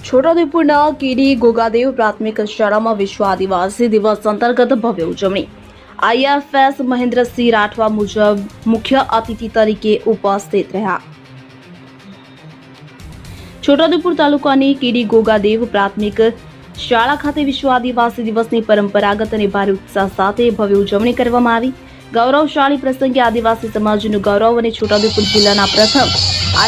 છોટાઉદેપુરના કેડી ગોગાદેવ પ્રાથમિક શાળામાં વિશ્વ આદિવાસી દિવસ અંતર્ગત ભવ્ય ઉજવણી। IFS મહેન્દ્રસિંહ રાઠવા મુજબ મુખ્ય અતિથિ તરીકે ઉપસ્થિત રહ્યા। છોટાઉદેપુર તાલુકાની કેડી ગોગાદેવ પ્રાથમિક શાળા ખાતે વિશ્વ આદિવાસી દિવસની પરંપરાગત અને ભારે ઉત્સાહ સાથે ભવ્ય ઉજવણી કરવામાં આવી। ગૌરવશાળી પ્રસંગે આદિવાસી સમાજનું ગૌરવ અને છોટાઉદેપુર જિલ્લાના પ્રથમ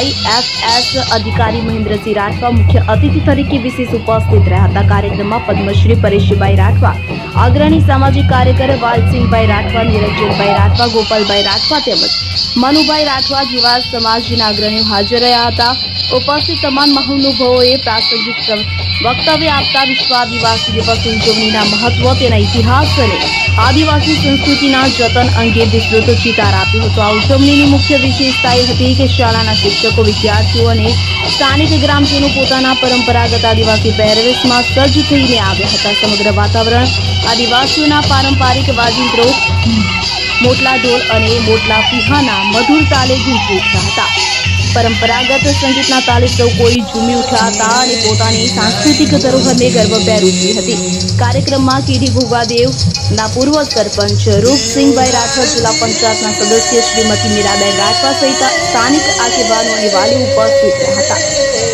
IFS અધિકારી મહેન્દ્રસિંહ રાઠવા મુખ્ય અતિથિ તરીકે વિશેષ ઉપસ્થિત રહ્યા હતા। કાર્યક્રમમાં પદ્મશ્રી પરેશભાઈ રાઠવા, અગ્રણી સામાજિક કાર્યકર વાલસિંહભાઈ રાઠવા, નિરંજનભાઈ રાઠવા, ગોપાલભાઈ રાઠવા તેમજ મનુભાઈ રાઠવા જેવા સમાજના અગ્રણીઓ હાજર રહ્યા હતા। ઉપસ્થિત તમામ મહાનુભાવોએ પ્રાસંગિક વક્તવ્ય આપતા વિશ્વ આદિવાસી દિવસની ઉજવણીના મહત્વ, તેના ઇતિહાસ અને આદિવાસી સંસ્કૃતિના જતન અંગે વિસ્તૃત ચિતાર આપ્યો હતો। આ ઉજવણીની મુખ્ય વિશેષતા એ હતી કે શાળાના શિક્ષકો, વિદ્યાર્થીઓ અને સ્થાનિક ગ્રામજનો પોતાના પરંપરાગત આદિવાસી પહેરવેશમાં સજ્જ થઈને આવ્યા હતા। સમગ્ર વાતાવરણ આદિવાસીઓના પારંપરિક વાજિંત્રો, મોટલા ઢોલ અને મોટલા પીહાના મધુર તાલે ગૂંજી ઉઠ્યા હતા। પરંપરાગત સંગીતના તાલે સૌ કોઈ ઝૂમી ઉઠ્યા હતા અને પોતાની સાંસ્કૃતિક ધરોહરને ગર્વભેર ઉઠી હતી। કાર્યક્રમમાં કેડી ગોગાદેવના પૂર્વ સરપંચ રૂપસિંહભાઈ રાઠવા, જિલ્લા પંચાયતના સદસ્ય શ્રીમતી મીરાબેન રાઠવા સહિત સ્થાનિક આગેવાનો અને વાલીઓ ઉપસ્થિત રહ્યા હતા।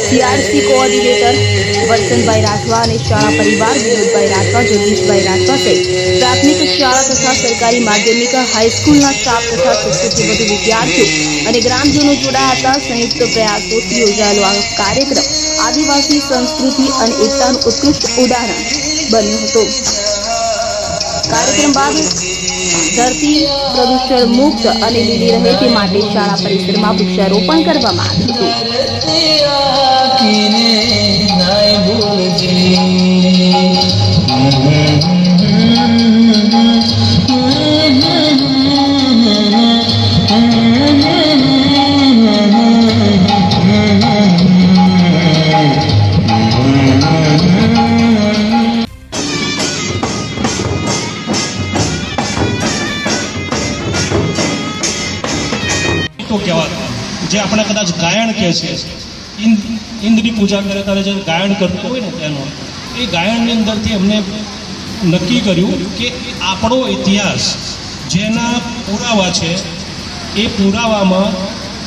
CRC કોઓર્ડિનેટર વત્સનભાઈ રાઠવા અને શાળા પરિવાર વિનોદભાઈ રાઠવા, જગદીશભાઈ રાઠવા સહિત પ્રાથમિક શાળા તથા સરકારી માધ્યમિક હાઈસ્કૂલના સ્ટાફ તથા 600થી વધુ વિદ્યાર્થીઓ અને ગ્રામજનો જોડાયા હતા। સંયુક્ત પ્રયાસોથી યોજાયેલો આ કાર્યક્રમ આદિવાસી સંસ્કૃતિ અને એકતાનું ઉત્કૃષ્ટ ઉદાહરણ બન્યો હતો। કાર્યક્રમ બાદ ધરતી પ્રદૂષણ મુક્ત અને લીલી રહે તે માટે શાળા પરિસરમાં વૃક્ષારોપણ કરવામાં જે આપણે કદાચ ગાયન કહે છે, ઇન્દ્રની પૂજા કરે ત્યારે જે ગાયન કરતું હોય ને તેનું, એ ગાયનની અંદરથી અમને નક્કી કર્યું કે આપણો ઇતિહાસ જેના પુરાવા છે એ પુરાવામાં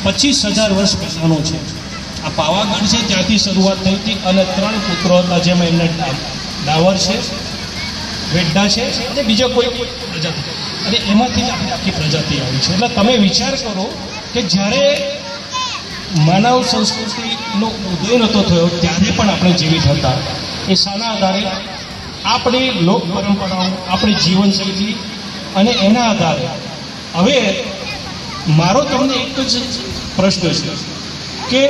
25,000 વર્ષ પહેલાંનો છે। આ પાવાગઢ છે ત્યાંથી શરૂઆત થઈ હતી અને 3 પુત્રો હતા, જેમાં એમને ડાવર છે, વેડ્ડા છે અને બીજા કોઈ પ્રજાતિ, અને એમાંથી જ આપણી આખી પ્રજાતિ આવી છે। એટલે તમે વિચાર કરો કે જ્યારે માનવ સંસ્કૃતિનો ઉદય નહોતો થયો ત્યારે પણ આપણે જીવિત હતા। એ શાના આધારે? આપણી લોક પરંપરાઓ, આપણી જીવનશૈલી અને એના આધારે। હવે મારો તમને એક જ પ્રશ્ન છે કે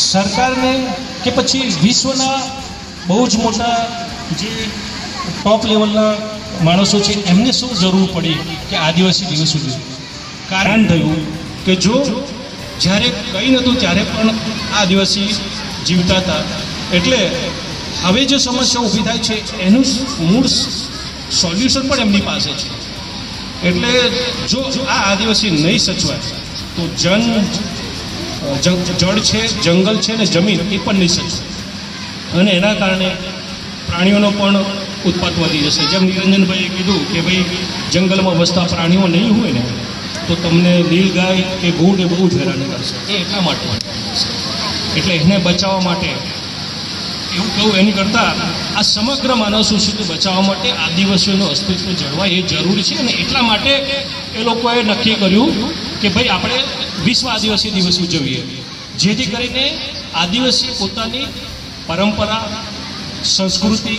સરકારને કે પછી વિશ્વના બહુ જ મોટા જે ટોપ લેવલના માણસો છે એમને શું જરૂર પડી કે આદિવાસી દિવસ ઉજવે? કારણ થયું કે જો જ્યારે કંઈ નહોતું ત્યારે પણ આદિવાસી જીવતા હતા, એટલે હવે જે સમસ્યા ઊભી થાય છે એનું મૂળ સોલ્યુશન પણ એમની પાસે છે। એટલે જો આ આદિવાસી નહીં સચવાય તો જળ છે, જંગલ છે ને જમીન એ પણ નહીં સચવાય અને એના કારણે પ્રાણીઓનો પણ ઉત્પાદ વધી જશે। જેમ નિરંજનભાઈએ કીધું કે ભાઈ જંગલમાં વસતા પ્રાણીઓ નહીં હોય ને તો તમને નીલગાય કે ભૂંડ એ બહુ જ હેરાન કરશે। એ એટલા માટે એટલે એને બચાવવા માટે એવું કહું એની કરતાં આ સમગ્ર માનવ સંસ્કૃતિ બચાવવા માટે આદિવાસીઓનું અસ્તિત્વ જળવાય એ જરૂરી છે। અને એટલા માટે એ લોકોએ નક્કી કર્યું કે ભાઈ આપણે વિશ્વ આદિવાસી દિવસ ઉજવીએ, જેથી કરીને આદિવાસી પોતાની પરંપરા, સંસ્કૃતિ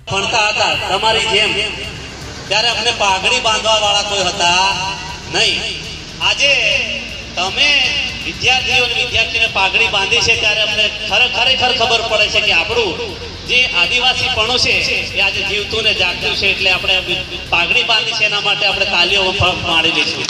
ભણતા હતા તમારી જેમ, ત્યારે અમને પાઘડી બાંધવા વાળા કોઈ હતા નહીં। આજે તમે વિદ્યાર્થીઓ અને વિદ્યાર્થીને પાઘડી બાંધી છે ત્યારે અમને ખરેખર ખબર પડે છે કે આપણું જે આદિવાસીપણું છે એ આજે જીવતું ને જાગતું છે। એટલે આપણે પાઘડી બાંધી છે એના માટે આપણે તાલીઓ મારી લઈશું।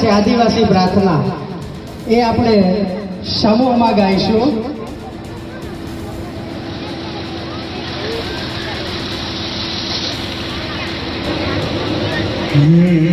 છે આદિવાસી પ્રાર્થના, એ આપણે સમૂહમાં ગાઈશું. હે